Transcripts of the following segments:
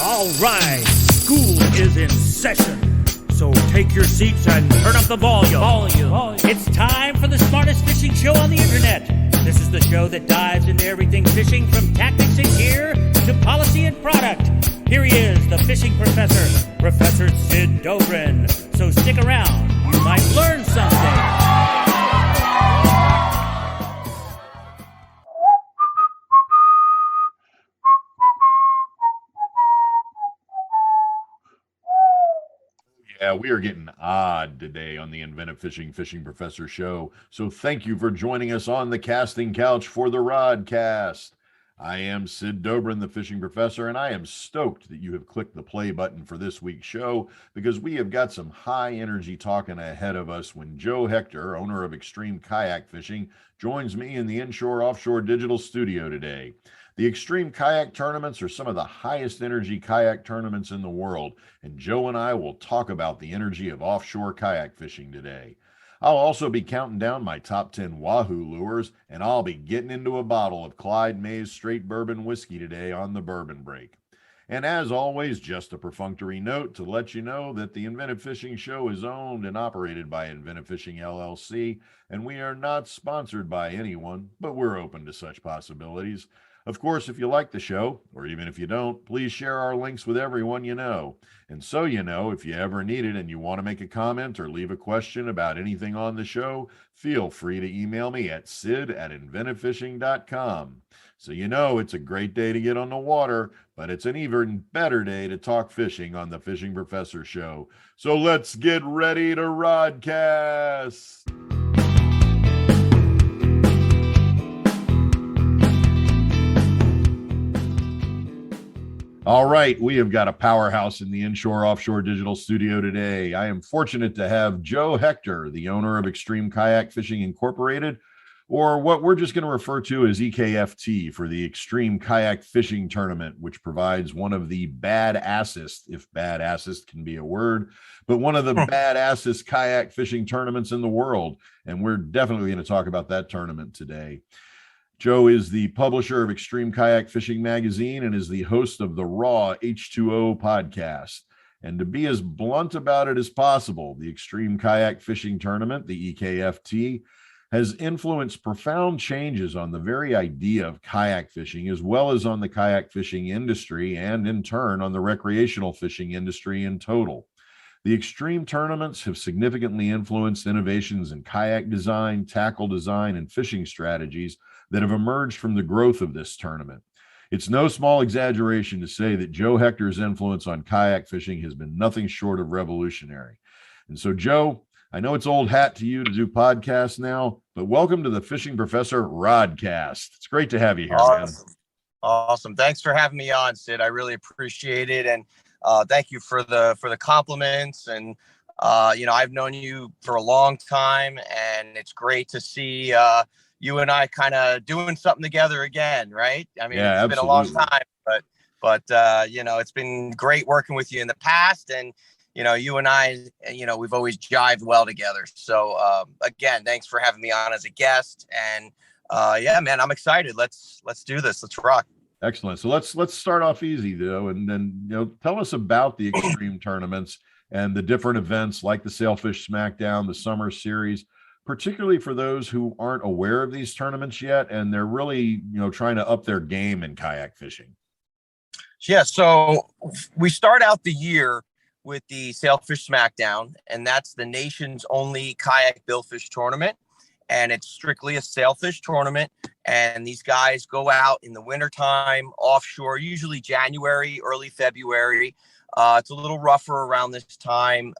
All right, school is in session, so take your seats and turn up the volume. It's time for the smartest fishing show on the internet. This is the show that dives into everything fishing, from tactics and gear to policy and product. Here he is, the fishing professor, Professor Sid Dobrin. So stick around, you might learn something. Yeah, we are getting odd today on the Inventive Fishing Professor Show. So thank you for joining us on the casting couch for the Rodcast. I am Sid Dobrin, the Fishing Professor, and I am stoked that you have clicked the play button for this week's show, because we have got some high energy talking ahead of us when Joe Hector, owner of Extreme Kayak Fishing, joins me in the inshore Offshore Digital Studio today. The Extreme Kayak Tournaments are some of the highest energy kayak tournaments in the world, and Joe and I will talk about the energy of offshore kayak fishing today. I'll also be counting down my top 10 Wahoo Lures, and I'll be getting into a bottle of Clyde Mays Straight Bourbon Whiskey today on the Bourbon Break. And as always, just a perfunctory note to let you know that the Inventive Fishing Show is owned and operated by Inventive Fishing LLC, and we are not sponsored by anyone, but we're open to such possibilities. Of course, if you like the show, or even if you don't, please share our links with everyone you know. And so you know, if you ever need it and you want to make a comment or leave a question about anything on the show, feel free to email me at sid@inventivefishing.com. So you know it's a great day to get on the water, but it's an even better day to talk fishing on the Fishing Professor Show. So let's get ready to rodcast. All right, we have got a powerhouse in the inshore Offshore Digital Studio today. I am fortunate to have Joe Hector, the owner of Extreme Kayak Fishing Incorporated, or what we're just going to refer to as EKFT, for the Extreme Kayak Fishing Tournament, which provides one of the badassest, if badassest can be a word, but one of the badassest kayak fishing tournaments in the world. And we're definitely going to talk about that tournament today. Joe is the publisher of Extreme Kayak Fishing Magazine and is the host of the Raw H2O podcast. And to be as blunt about it as possible, the Extreme Kayak Fishing Tournament, the EKFT, has influenced profound changes on the very idea of kayak fishing, as well as on the kayak fishing industry, and in turn on the recreational fishing industry in total. The extreme tournaments have significantly influenced innovations in kayak design, tackle design, and fishing strategies that have emerged from the growth of this tournament. It's no small exaggeration to say that Joe Hector's influence on kayak fishing has been nothing short of revolutionary. And so, Joe, I know it's old hat to you to do podcasts now, but welcome to the Fishing Professor Rodcast. It's great to have you here, man. Awesome. Thanks for having me on, Sid. I really appreciate it. And thank you for the compliments. And I've known you for a long time, and it's great to see you and I kind of doing something together again, right? I mean, yeah, it's been a long time, but it's been great working with you in the past, and you and I, we've always jived well together. So again, thanks for having me on as a guest, and yeah, man, I'm excited. Let's do this. Let's rock. Excellent. So let's start off easy though, and then tell us about the extreme tournaments and the different events like the Sailfish Smackdown, the Summer Series, particularly for those who aren't aware of these tournaments yet, and they're really trying to up their game in kayak fishing. Yeah. So we start out the year with the Sailfish Smackdown, and that's the nation's only kayak billfish tournament. And it's strictly a sailfish tournament. And these guys go out in the wintertime offshore, usually January, early February. It's a little rougher around this time.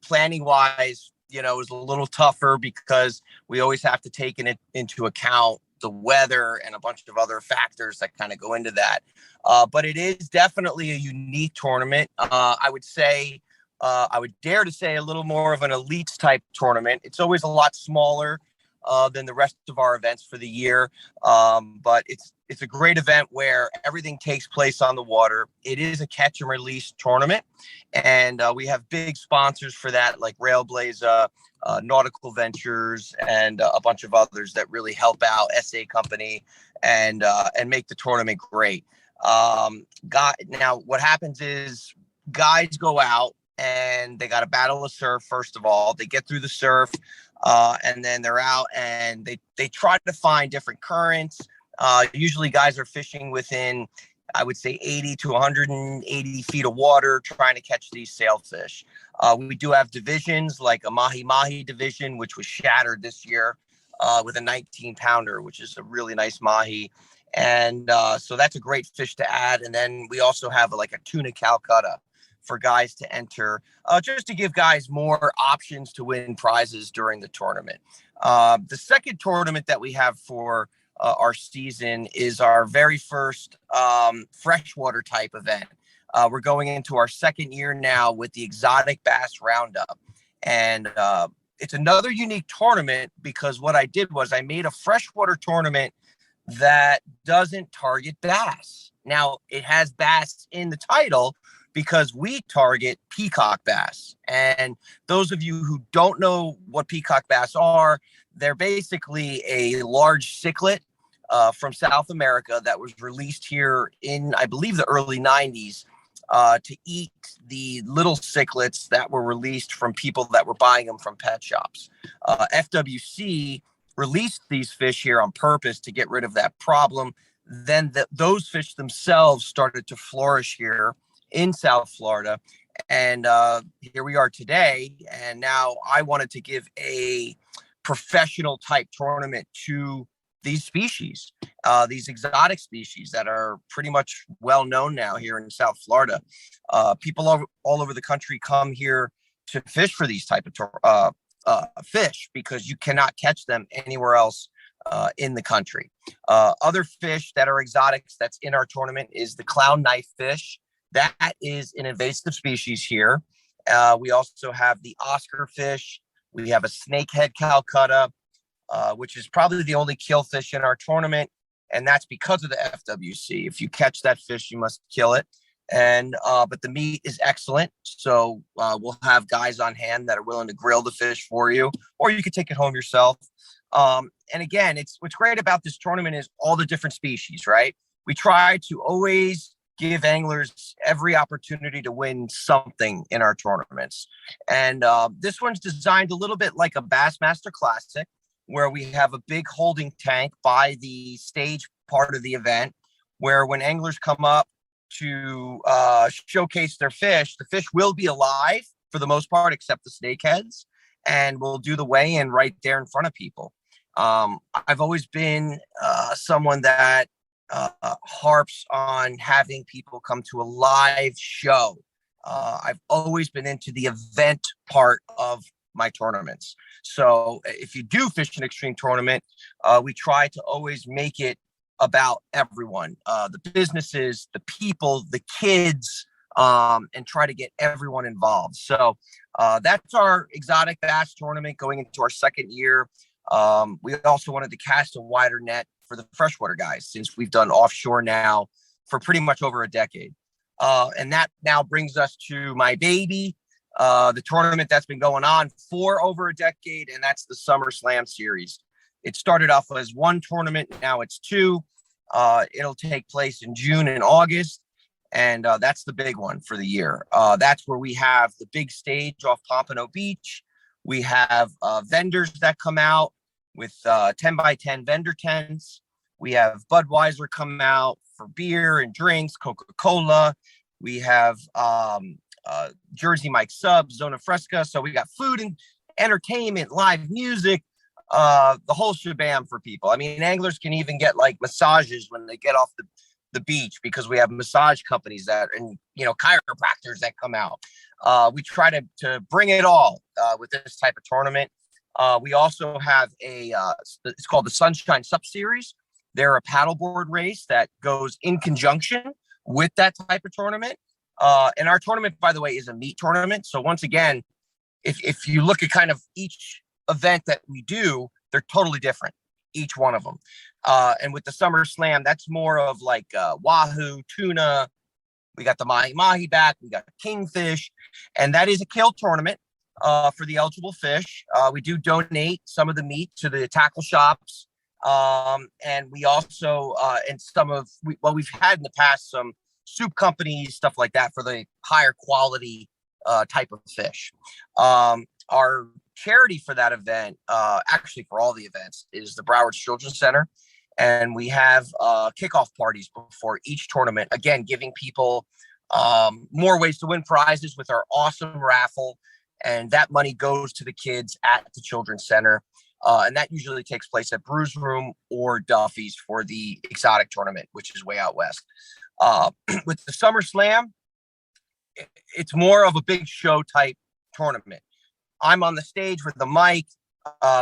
Planning wise, is a little tougher because we always have to take into account the weather and a bunch of other factors that kind of go into that. But it is definitely a unique tournament. I would dare to say a little more of an elites type tournament. It's always a lot smaller than the rest of our events for the year. But it's a great event where everything takes place on the water. It is a catch and release tournament. And we have big sponsors for that, like Railblaza, Nautical Ventures, and a bunch of others that really help out SA Company and make the tournament great. Now what happens is guys go out and they got to battle the surf. First of all, they get through the surf, and then they're out and they try to find different currents. Usually guys are fishing within, I would say, 80 to 180 feet of water, trying to catch these sailfish. We do have divisions like a mahi-mahi division, which was shattered this year with a 19-pounder, which is a really nice mahi. And so that's a great fish to add. And then we also have like a tuna Calcutta for guys to enter, just to give guys more options to win prizes during the tournament. The second tournament that we have for our season is our very first freshwater type event. We're going into our second year now with the Exotic Bass Roundup. And it's another unique tournament because what I did was I made a freshwater tournament that doesn't target bass. Now, it has bass in the title because we target peacock bass. And those of you who don't know what peacock bass are, they're basically a large cichlid from South America that was released here in, I believe, the early 90s to eat the little cichlids that were released from people that were buying them from pet shops. FWC released these fish here on purpose to get rid of that problem. Then those fish themselves started to flourish here in South Florida. And here we are today. And now I wanted to give a professional type tournament to these species, these exotic species that are pretty much well known now here in South Florida. People all over the country come here to fish for these type of fish because you cannot catch them anywhere else in the country. Other fish that are exotics that's in our tournament is the clown knife fish. That is an invasive species here. We also have the Oscar fish. We have a snakehead Calcutta, which is probably the only kill fish in our tournament. And that's because of the FWC. If you catch that fish, you must kill it. And but the meat is excellent. So we'll have guys on hand that are willing to grill the fish for you, or you could take it home yourself. And again, what's great about this tournament is all the different species, right? We try to always give anglers every opportunity to win something in our tournaments. And this one's designed a little bit like a Bassmaster Classic, where we have a big holding tank by the stage part of the event, where when anglers come up to showcase their fish, the fish will be alive for the most part, except the snakeheads, and we'll do the weigh-in right there in front of people. I've always been someone that harps on having people come to a live show. I've always been into the event part of my tournaments. So if you do fish an extreme tournament, we try to always make it about everyone, the businesses, the people, the kids, and try to get everyone involved. So that's our exotic bass tournament going into our second year. We also wanted to cast a wider net for the freshwater guys, since we've done offshore now for pretty much over a decade. And that now brings us to my baby, the tournament that's been going on for over a decade, and that's the Summerslam Series. It started off as one tournament, now it's two. It'll take place in June and August, and that's the big one for the year. That's where we have the big stage off Pompano Beach. We have vendors that come out with 10 by 10 vendor tents. We have Budweiser come out for beer and drinks, Coca-Cola. We have Jersey Mike subs, Zona Fresca. So we got food and entertainment, live music, the whole shebang for people. I mean, anglers can even get like massages when they get off the beach, because we have massage companies that, and chiropractors that come out. We try to bring it all with this type of tournament. We also have it's called the Sunshine Sup Series. They're a paddleboard race that goes in conjunction with that type of tournament. And our tournament, by the way, is a meat tournament. So once again, if you look at kind of each event that we do, they're totally different, each one of them. And with the Summer Slam, that's more of like wahoo, tuna. We got the mahi-mahi back. We got kingfish. And that is a kill tournament for the eligible fish. We do donate some of the meat to the tackle shops And we also, we've had in the past some soup companies, stuff like that for the higher quality type of fish. Our charity for that event, actually for all the events, is the Broward Children's Center. And we have kickoff parties before each tournament, again, giving people more ways to win prizes with our awesome raffle. And that money goes to the kids at the Children's Center. And that usually takes place at Brews Room or Duffy's for the exotic tournament, which is way out west. With the Summerslam, it's more of a big show type tournament. I'm on the stage with the mic.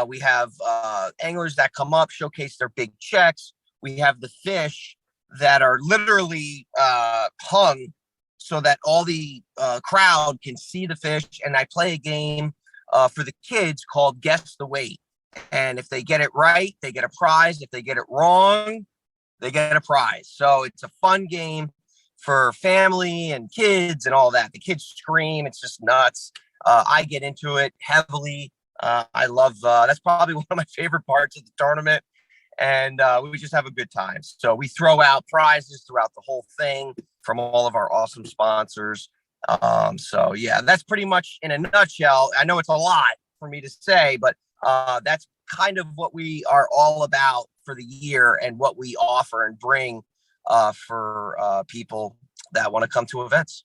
We have anglers that come up, showcase their big checks. We have the fish that are literally hung so that all the crowd can see the fish. And I play a game for the kids called Guess the Weight. And if they get it right, they get a prize. If they get it wrong, they get a prize. So it's a fun game for family and kids and all that. The kids scream. It's just nuts. I get into it heavily. I love, that's probably one of my favorite parts of the tournament. And we just have a good time. So we throw out prizes throughout the whole thing from all of our awesome sponsors. So yeah, that's pretty much in a nutshell. I know it's a lot for me to say, but that's kind of what we are all about for the year and what we offer and bring for people that want to come to events.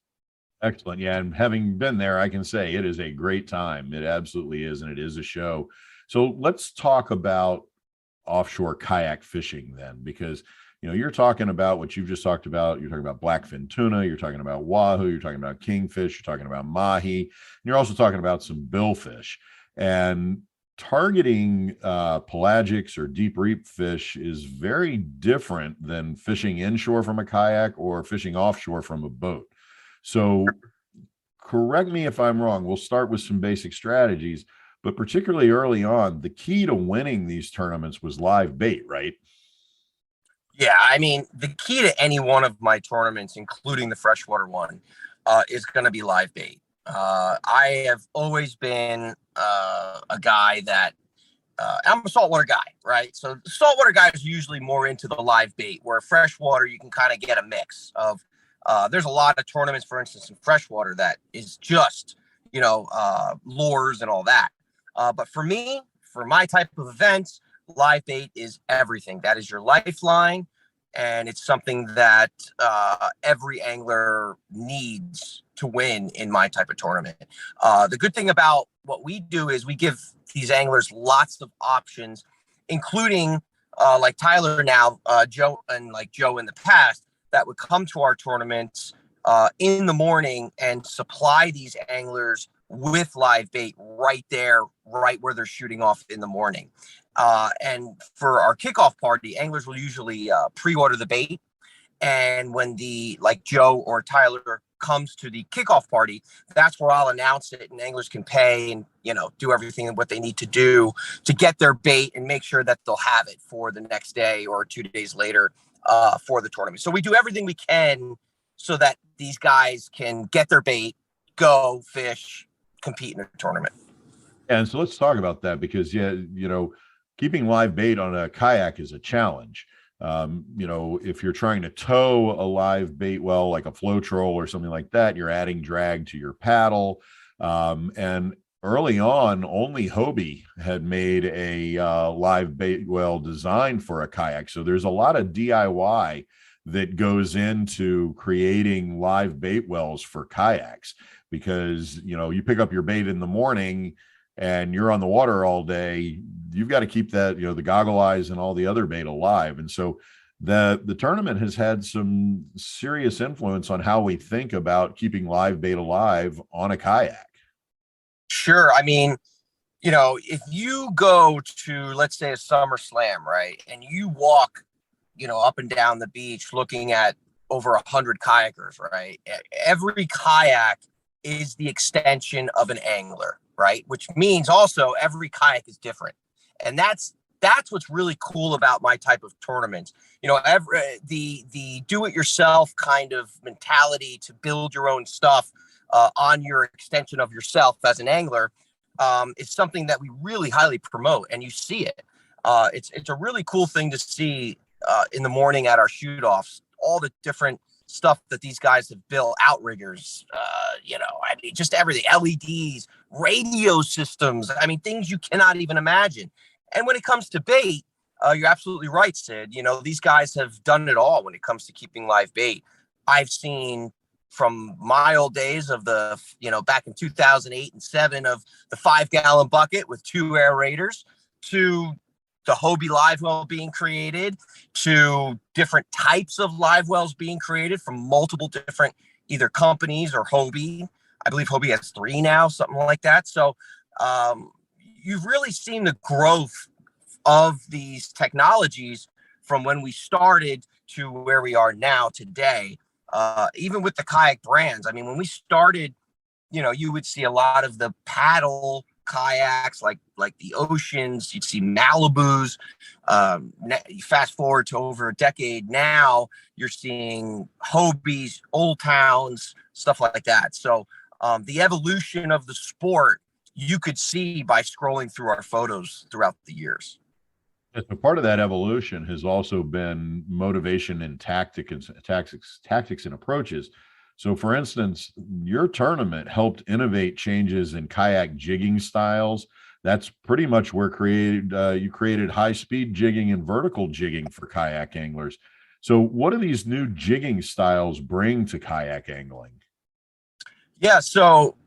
Excellent. Yeah. And having been there, I can say it is a great time. It absolutely is. And it is a show. So let's talk about offshore kayak fishing then, because, you know, you're talking about what you've just talked about. You're talking about blackfin tuna. You're talking about wahoo. You're talking about kingfish. You're talking about mahi. And you're also talking about some billfish. And targeting pelagics or deep reef fish is very different than fishing inshore from a kayak or fishing offshore from a boat. So correct me if I'm wrong. We'll start with some basic strategies, but particularly early on, the key to winning these tournaments was live bait, right? Yeah, I mean, the key to any one of my tournaments, including the freshwater one, is going to be live bait. I have always been a guy that I'm a saltwater guy, right? So the saltwater guys are usually more into the live bait, where freshwater you can kind of get a mix of. There's a lot of tournaments, for instance, in freshwater that is just, lures and all that. But for me, for my type of events, live bait is everything. That is your lifeline. And it's something that every angler needs to win in my type of tournament. The good thing about what we do is we give these anglers lots of options, including like Tyler now, Joe, and like Joe in the past, that would come to our tournaments in the morning and supply these anglers with live bait right there, right where they're shooting off in the morning. And for our kickoff party, anglers will usually pre-order the bait. And when like Joe or Tyler comes to the kickoff party, that's where I'll announce it, and anglers can pay and, do everything what they need to do to get their bait and make sure that they'll have it for the next day or 2 days later for the tournament. So we do everything we can so that these guys can get their bait, go fish, compete in a tournament. And so let's talk about that, because keeping live bait on a kayak is a challenge. If you're trying to tow a live bait well, like a flow troll or something like that, you're adding drag to your paddle. And early on, only Hobie had made a live bait well designed for a kayak. So there's a lot of DIY that goes into creating live bait wells for kayaks, because, you pick up your bait in the morning and you're on the water all day, you've got to keep that, the goggle eyes and all the other bait alive. And so the tournament has had some serious influence on how we think about keeping live bait alive on a kayak. Sure. I mean, if you go to, let's say, a Summerslam, right, and you walk, up and down the beach looking at over 100 kayakers, right? Every kayak is the extension of an angler, right? Which means also every kayak is different. And that's what's really cool about my type of tournament. The do-it-yourself kind of mentality to build your own stuff on your extension of yourself as an angler is something that we really highly promote, and you see it. It's a really cool thing to see in the morning at our shoot offs, all the different stuff that these guys have built, outriggers, I mean, just everything, LEDs, radio systems. I mean, things you cannot even imagine. And when it comes to bait, you're absolutely right, Sid. These guys have done it all when it comes to keeping live bait. I've seen from my old days of the, back in 2008 and 7 of the 5-gallon bucket with 2 aerators to the Hobie live well being created, to different types of live wells being created from multiple different either companies or Hobie. I believe Hobie has 3 now, something like that. So you've really seen the growth of these technologies from when we started to where we are now today. Even with the kayak brands, I mean, when we started, you would see a lot of the paddle kayaks like the Oceans, you'd see Malibus. You fast forward to over a decade now, you're seeing Hobies, Old Towns, stuff like that. So the evolution of the sport you could see by scrolling through our photos throughout the years. So part of that evolution has also been motivation and tactics and approaches. So, for instance, your tournament helped innovate changes in kayak jigging styles. That's pretty much where you created high-speed jigging and vertical jigging for kayak anglers. So, what do these new jigging styles bring to kayak angling? Yeah, so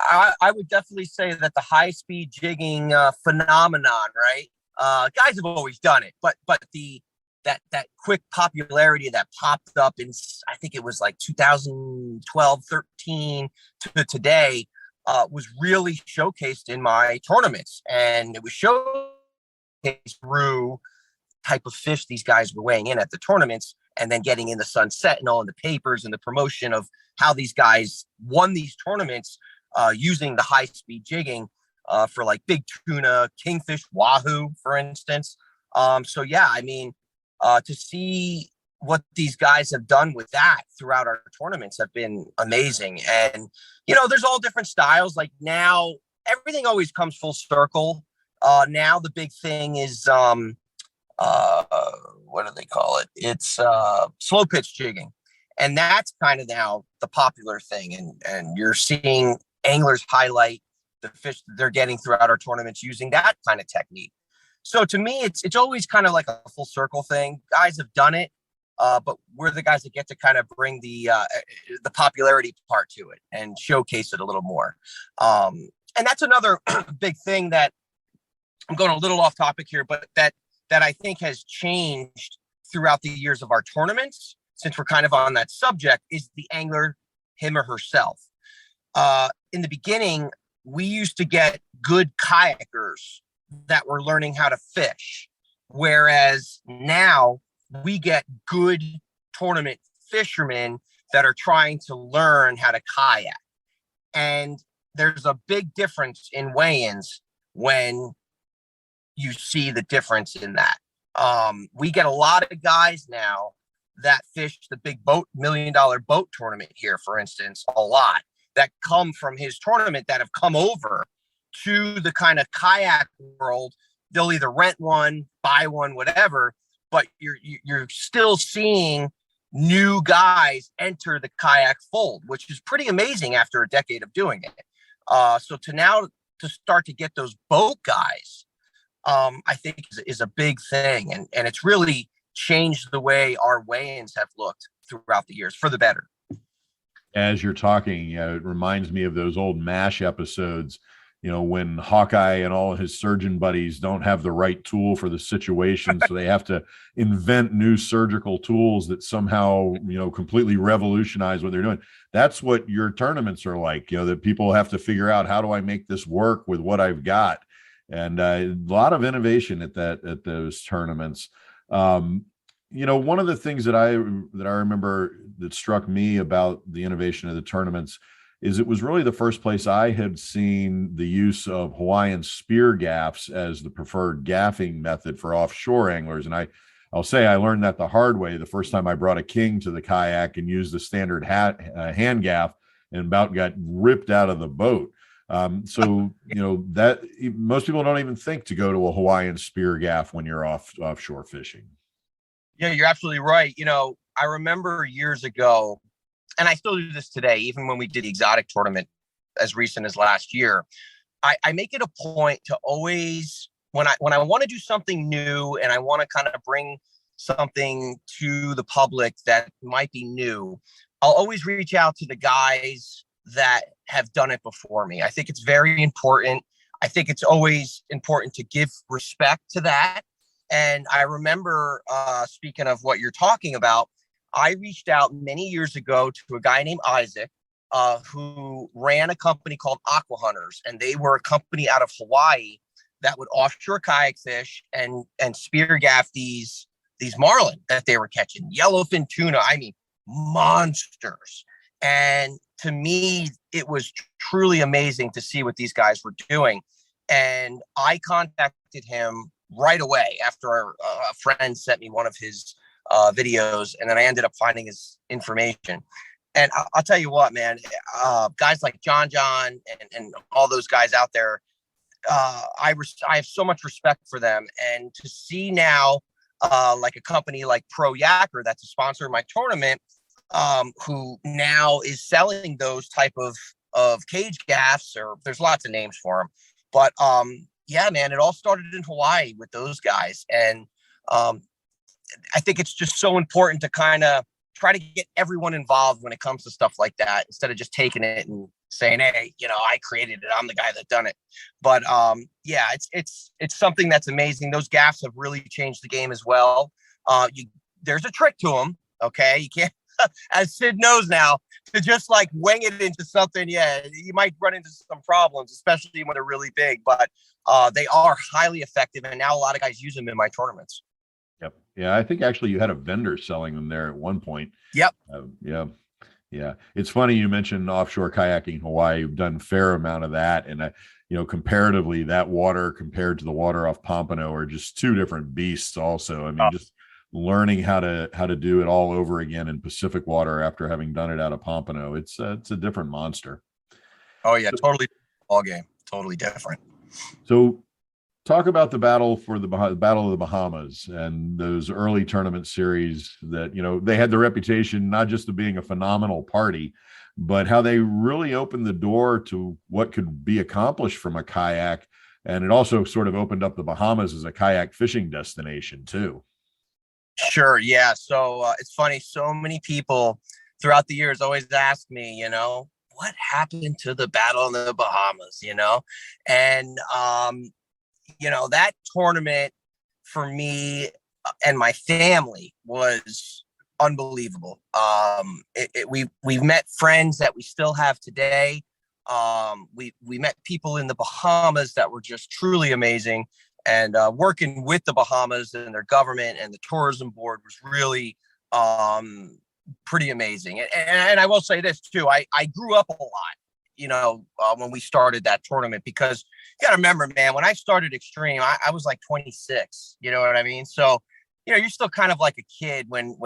I would definitely say that the high-speed jigging phenomenon, right? Guys have always done it, but that quick popularity that popped up in, I think it was like 2012, 13 to today, was really showcased in my tournaments. And it was showcased through type of fish these guys were weighing in at the tournaments, and then getting in the Sunset and all in the papers and the promotion of how these guys won these tournaments using the high-speed jigging for like big tuna, kingfish, wahoo, for instance. So yeah, I mean, to see what these guys have done with that throughout our tournaments have been amazing. And, there's all different styles. Like now, everything always comes full circle. Now the big thing is, what do they call it? It's slow pitch jigging. And that's kind of now the popular thing. And you're seeing anglers highlight the fish that they're getting throughout our tournaments using that kind of technique. So to me, it's always kind of like a full circle thing. Guys have done it, but we're the guys that get to kind of bring the popularity part to it and showcase it a little more. And that's another big thing that I'm going a little off topic here, but that I think has changed throughout the years of our tournaments, since we're kind of on that subject, is the angler, him or herself. In the beginning, we used to get good kayakers that were learning how to fish, whereas now we get good tournament fishermen that are trying to learn how to kayak. And there's a big difference in weigh-ins when you see the difference in that. We get a lot of guys now that fish the big boat, $1 million boat tournament here, for instance, a lot that come from his tournament that have come over to the kind of kayak world. They'll either rent one, buy one, whatever, but you're still seeing new guys enter the kayak fold, which is pretty amazing after a decade of doing it. So to start to get those boat guys, I think is a big thing. And it's really changed the way our weigh-ins have looked throughout the years for the better. As you're talking, it reminds me of those old MASH episodes, when Hawkeye and all his surgeon buddies don't have the right tool for the situation. So they have to invent new surgical tools that somehow, completely revolutionize what they're doing. That's what your tournaments are like, that people have to figure out, how do I make this work with what I've got? And a lot of innovation at those tournaments. One of the things that I remember that struck me about the innovation of the tournaments is it was really the first place I had seen the use of Hawaiian spear gaffs as the preferred gaffing method for offshore anglers. And I'll say I learned that the hard way the first time I brought a king to the kayak and used the standard hand gaff and about got ripped out of the boat. So, that most people don't even think to go to a Hawaiian spear gaff when you're offshore fishing. Yeah, you're absolutely right. I remember years ago, and I still do this today, even when we did the exotic tournament as recent as last year, I make it a point to always, when I want to do something new and I want to kind of bring something to the public that might be new, I'll always reach out to the guys that have done it before me. I think it's very important. I think it's always important to give respect to that. And I remember, speaking of what you're talking about, I reached out many years ago to a guy named Isaac, who ran a company called Aqua Hunters, and they were a company out of Hawaii that would offshore kayak fish and spear gaff these marlin that they were catching, yellowfin tuna. I mean, monsters. And to me, it was truly amazing to see what these guys were doing. And I contacted him right away after a friend sent me one of his videos, and then I ended up finding his information. And I'll tell you what, man, guys like John and all those guys out there, I have so much respect for them. And to see now, like a company like Pro Yacker that's a sponsor of my tournament, who now is selling those type of cage gaffs, or there's lots of names for them. But yeah, man, it all started in Hawaii with those guys. And I think it's just so important to kind of try to get everyone involved when it comes to stuff like that, instead of just taking it and saying, hey, I created it, I'm the guy that done it. But yeah, it's something that's amazing. Those gaffs have really changed the game as well. There's a trick to them. Okay. You can't, as Sid knows now, to just like wing it into something. Yeah, you might run into some problems, especially when they're really big, but they are highly effective. And now a lot of guys use them in my tournaments. Yep. Yeah. I think actually you had a vendor selling them there at one point. Yep. Yeah. Yeah. It's funny you mentioned offshore kayaking Hawaii. You've done a fair amount of that. And comparatively, that water compared to the water off Pompano are just two different beasts also. I mean, just learning how to do it all over again in Pacific water after having done it out of Pompano, it's a different monster. Oh yeah, totally ball game, totally different. So talk about the Battle of the Bahamas and those early tournament series that, they had the reputation not just of being a phenomenal party, but how they really opened the door to what could be accomplished from a kayak. And it also sort of opened up the Bahamas as a kayak fishing destination too. Sure. Yeah. So it's funny. So many people throughout the years always ask me, what happened to the Battle in the Bahamas, and, that tournament for me and my family was unbelievable. We've met friends that we still have today. We met people in the Bahamas that were just truly amazing. And working with the Bahamas and their government and the tourism board was really pretty amazing. And I will say this too, I grew up a lot, when we started that tournament, because you got to remember, man, when I started Extreme, I was like 26, you know what I mean? So, you're still kind of like a kid when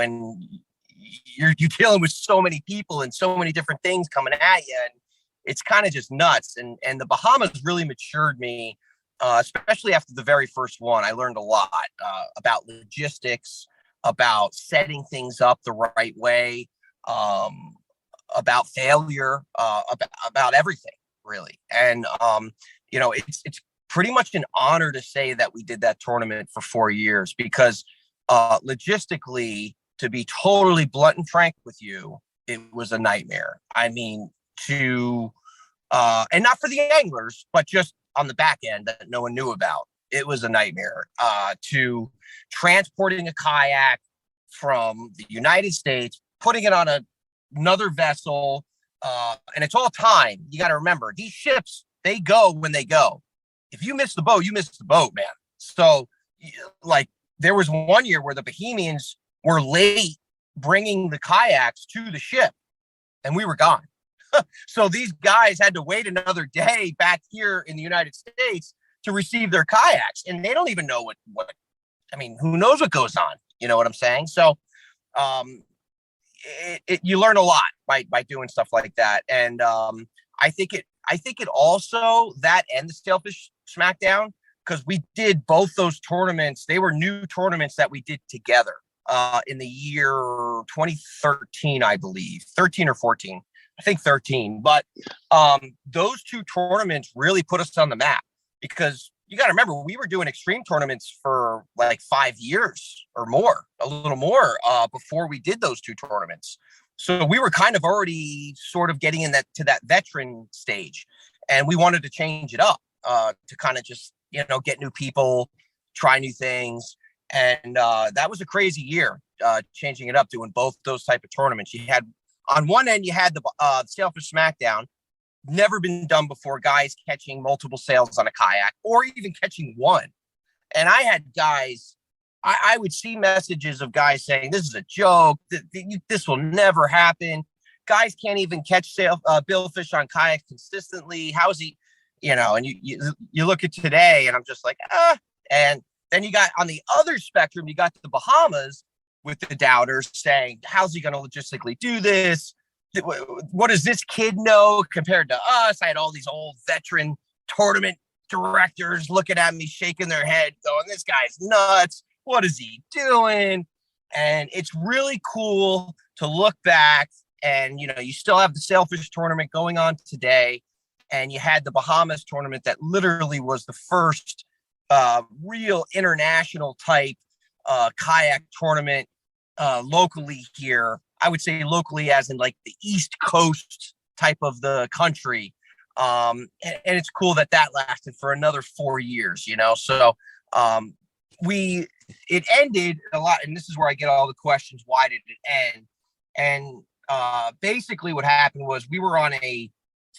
you're dealing with so many people and so many different things coming at you. And it's kind of just nuts. And the Bahamas really matured me. Especially after the very first one. I learned a lot about logistics, about setting things up the right way, about failure, about everything, really. And, it's pretty much an honor to say that we did that tournament for 4 years, because logistically, to be totally blunt and frank with you, it was a nightmare. I mean, and not for the anglers, but just on the back end that no one knew about. It was a nightmare to transporting a kayak from the United States, putting it on another vessel. And it's all time. You got to remember, these ships, they go when they go. If you miss the boat, you miss the boat, man. So like there was one year where the Bohemians were late bringing the kayaks to the ship and we were gone. So these guys had to wait another day back here in the United States to receive their kayaks. And they don't even know who knows what goes on? You know what I'm saying? So you learn a lot by doing stuff like that. And I think I think it also, that and the Sailfish Smackdown, because we did both those tournaments. They were new tournaments that we did together in the year 2013, I believe, 13 or 14. I think 13. But those two tournaments really put us on the map, because you got to remember, we were doing extreme tournaments for like 5 years or more, a little more, before we did those two tournaments. So we were kind of already sort of getting to that veteran stage, and we wanted to change it up to kind of just, get new people, try new things. And that was a crazy year, changing it up, doing both those type of tournaments. You had, on one end, you had the Sailfish Smackdown, never been done before, guys catching multiple sails on a kayak or even catching one. And I had guys, I would see messages of guys saying, this is a joke, this will never happen. Guys can't even catch billfish on kayaks consistently. How is he, and you look at today, and I'm just like, and then you got on the other spectrum, you got the Bahamas with the doubters saying, how's he going to logistically do this? What does this kid know compared to us? I had all these old veteran tournament directors looking at me, shaking their head, going, this guy's nuts. What is he doing? And it's really cool to look back, and, you still have the Sailfish tournament going on today. And you had the Bahamas tournament that literally was the first real international type kayak tournament locally here. I would say locally as in like the East Coast type of the country. And it's cool that lasted for another 4 years, So it ended a lot. And this is where I get all the questions. Why did it end? And basically what happened was we were on a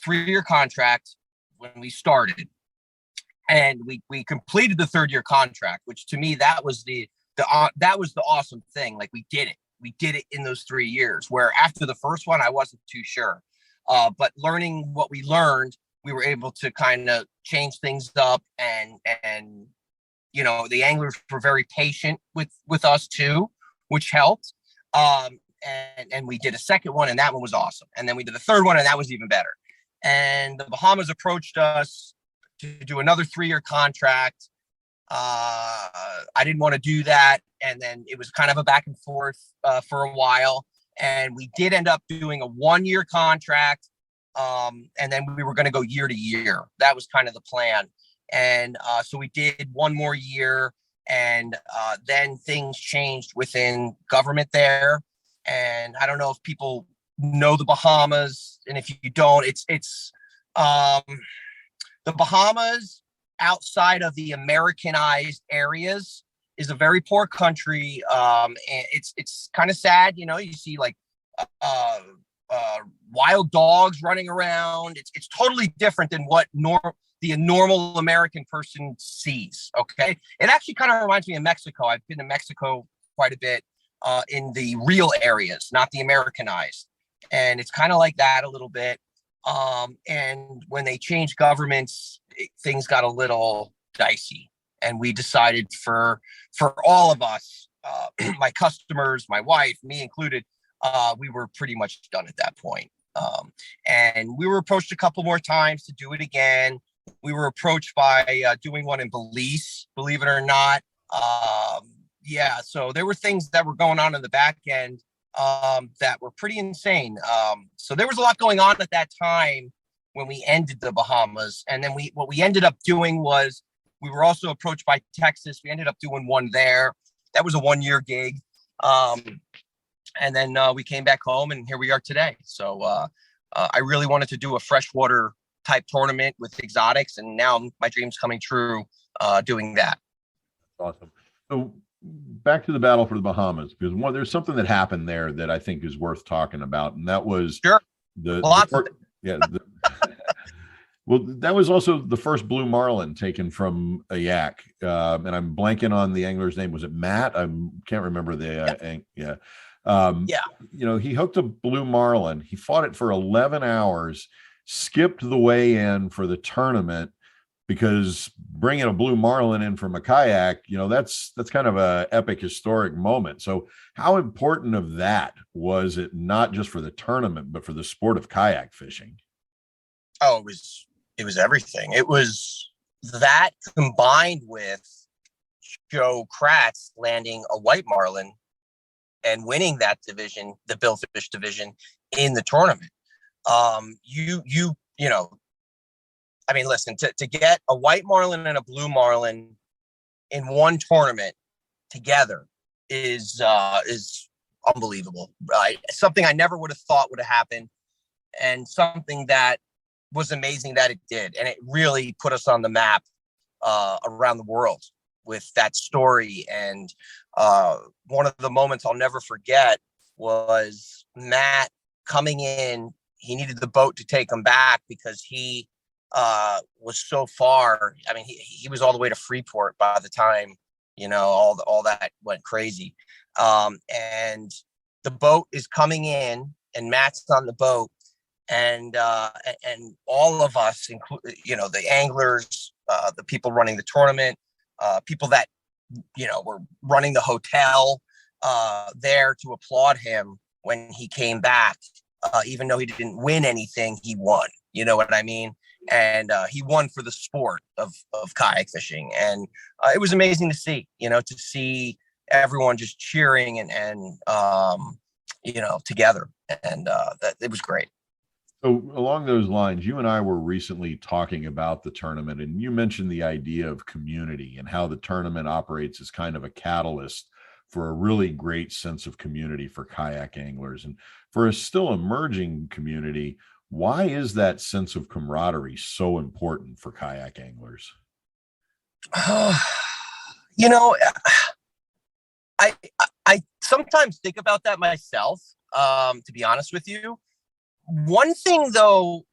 3-year contract when we started. And we completed the 3rd-year contract, which to me, that was the awesome thing. Like, we did it. We did it in those 3 years, where after the first one, I wasn't too sure. But learning what we learned, we were able to kind of change things up, and the anglers were very patient with us too, which helped. And we did a second one, and that one was awesome. And then we did a third one, and that was even better. And the Bahamas approached us to do another 3-year contract. I didn't want to do that. And then it was kind of a back and forth for a while. And we did end up doing a 1-year contract. And then we were going to go year to year. That was kind of the plan. And so we did 1 more year. And then things changed within government there. And I don't know if people know the Bahamas. And if you don't, it's the Bahamas, outside of the Americanized areas, is a very poor country. And it's kind of sad. You see like wild dogs running around. It's totally different than what the normal American person sees. Okay. It actually kind of reminds me of Mexico. I've been to Mexico quite a bit in the real areas, not the Americanized. And it's kind of like that a little bit. And when they changed governments, things got a little dicey, and we decided for all of us, my customers, my wife, me included, we were pretty much done at that point. And we were approached a couple more times to do it again. We were approached by doing one in Belize, believe it or not. So there were things that were going on in the back end that were pretty insane. So there was a lot going on at that time when we ended the Bahamas. And then what we ended up doing was, we were also approached by Texas. We ended up doing one there. That was a 1-year gig. And then we came back home, and here we are today. So I really wanted to do a freshwater type tournament with exotics, and now my dream's coming true doing that. Awesome. So back to the battle for the Bahamas, because there's something that happened there that I think is worth talking about, and that was well, that was also the first blue marlin taken from a yak, and I'm blanking on the angler's name. Was it Matt? I can't remember the he hooked a blue marlin. He fought it for 11 hours, skipped the weigh-in for the tournament, because bringing a blue marlin in from a kayak, that's kind of a epic historic moment. So how important of that was it, not just for the tournament, but for the sport of kayak fishing? Oh, it was everything. It was that combined with Joe Kratz landing a white marlin and winning that division, the billfish division in the tournament. You know, I mean, listen, to get a white marlin and a blue marlin in one tournament together is unbelievable, right? Something I never would have thought would have happened, and something that was amazing that it did. And it really put us on the map around the world with that story. And one of the moments I'll never forget was Matt coming in. He needed the boat to take him back because he was so far. I mean, he was all the way to Freeport by the time, you know, all that went crazy. And the boat is coming in and Matt's on the boat, and all of us, you know, the anglers, the people running the tournament, people that, you know, were running the hotel there to applaud him when he came back. Even though he didn't win anything, he won. You know what I mean? And he won for the sport of kayak fishing. And it was amazing to see, you know, to see everyone just cheering and you know, together. And that it was great. So along those lines, you and I were recently talking about the tournament, and you mentioned the idea of community and how the tournament operates as kind of a catalyst for a really great sense of community for kayak anglers. And for a still emerging community, why is that sense of camaraderie so important for kayak anglers? You know, I sometimes think about that myself, to be honest with you. One thing, though,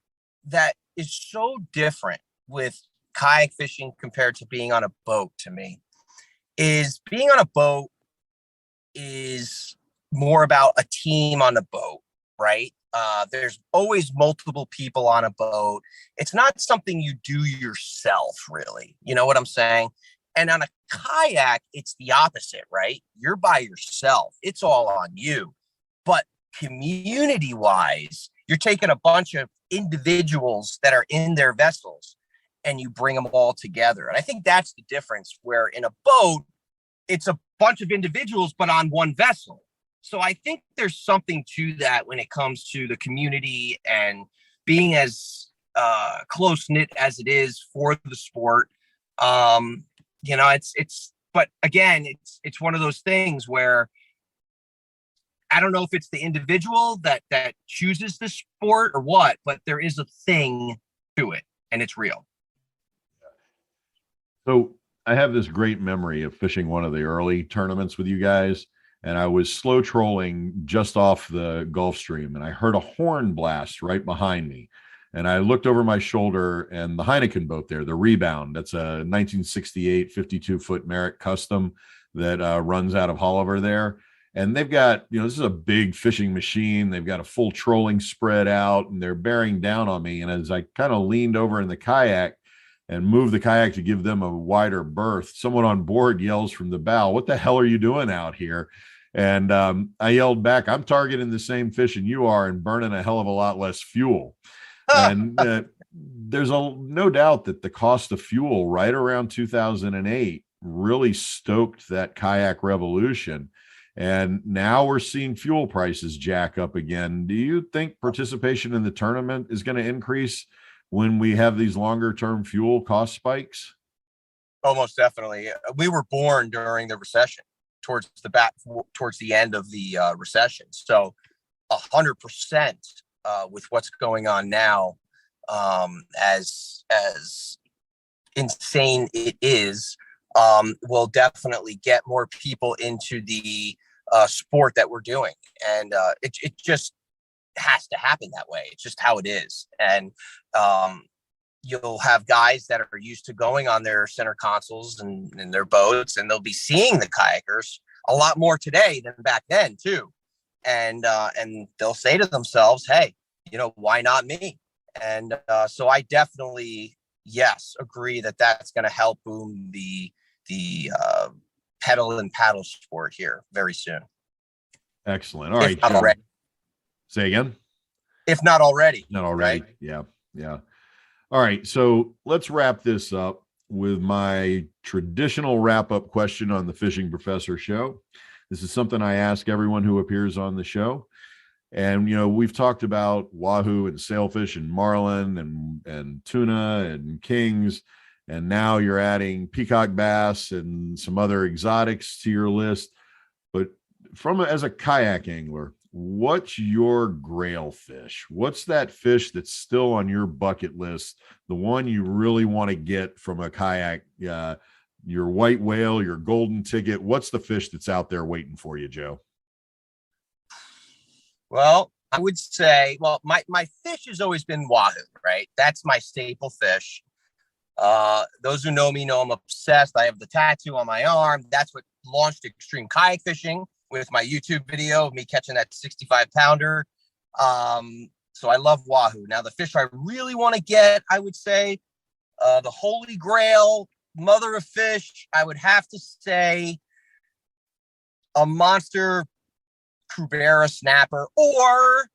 that is so different with kayak fishing compared to being on a boat to me is being on a boat is more about a team on a boat, right? There's always multiple people on a boat. It's not something you do yourself, really. You know what I'm saying? And on a kayak, it's the opposite, right? You're by yourself. It's all on you. But community-wise, you're taking a bunch of individuals that are in their vessels and you bring them all together. And I think that's the difference, where in a boat, it's a bunch of individuals, but on one vessel. So I think there's something to that when it comes to the community and being as close-knit as it is for the sport. You know, but again, it's one of those things where I don't know if it's the individual that chooses the sport or what, but there is a thing to it, and it's real. So I have this great memory of fishing one of the early tournaments with you guys, and I was slow trolling just off the Gulf Stream, and I heard a horn blast right behind me. And I looked over my shoulder, and the Heineken boat there, the Rebound, that's a 1968 52-foot Merrick Custom that runs out of Holliver there. And they've got, you know, this is a big fishing machine. They've got a full trolling spread out, and they're bearing down on me. And as I kind of leaned over in the kayak and moved the kayak to give them a wider berth, someone on board yells from the bow, "What the hell are you doing out here?" And I yelled back, "I'm targeting the same fish and you are, and burning a hell of a lot less fuel." And there's no doubt that the cost of fuel right around 2008 really stoked that kayak revolution. And now we're seeing fuel prices jack up again. Do you think participation in the tournament is going to increase when we have these longer term fuel cost spikes? Oh, most definitely. We were born during the recession, towards the end of the recession. So 100% with what's going on now, as insane it is, will definitely get more people into the sport that we're doing. And it just has to happen that way. It's just how it is. And you'll have guys that are used to going on their center consoles and their boats, and they'll be seeing the kayakers a lot more today than back then too. And they'll say to themselves, "Hey, you know, why not me?" And so I definitely, yes, agree that that's going to help boom the pedal and paddle sport here very soon. Excellent. All right. Not already. Say again. If not already. Not already. Right? Yeah. All right, so let's wrap this up with my traditional wrap-up question on the Fishing Professor show. This is something I ask everyone who appears on the show. And, we've talked about wahoo and sailfish and marlin and tuna and kings. And now you're adding peacock bass and some other exotics to your list. But as a kayak angler, what's your grail fish? What's that fish that's still on your bucket list? The one you really want to get from a kayak, your white whale, your golden ticket. What's the fish that's out there waiting for you, Joe? Well, I would say, my fish has always been wahoo, right? That's my staple fish. Those who know me know I'm obsessed. I have the tattoo on my arm. That's what launched Extreme Kayak Fishing with my YouTube video of me catching that 65-pounder. So I love wahoo. Now, the fish I really want to get, I would say, the holy grail, mother of fish, I would have to say a monster Cubera snapper or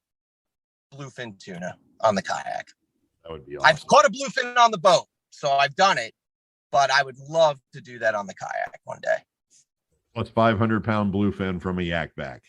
bluefin tuna on the kayak. That would be awesome. I've caught a bluefin on the boat, so I've done it, but I would love to do that on the kayak one day. What's 500-pound bluefin from a yak back?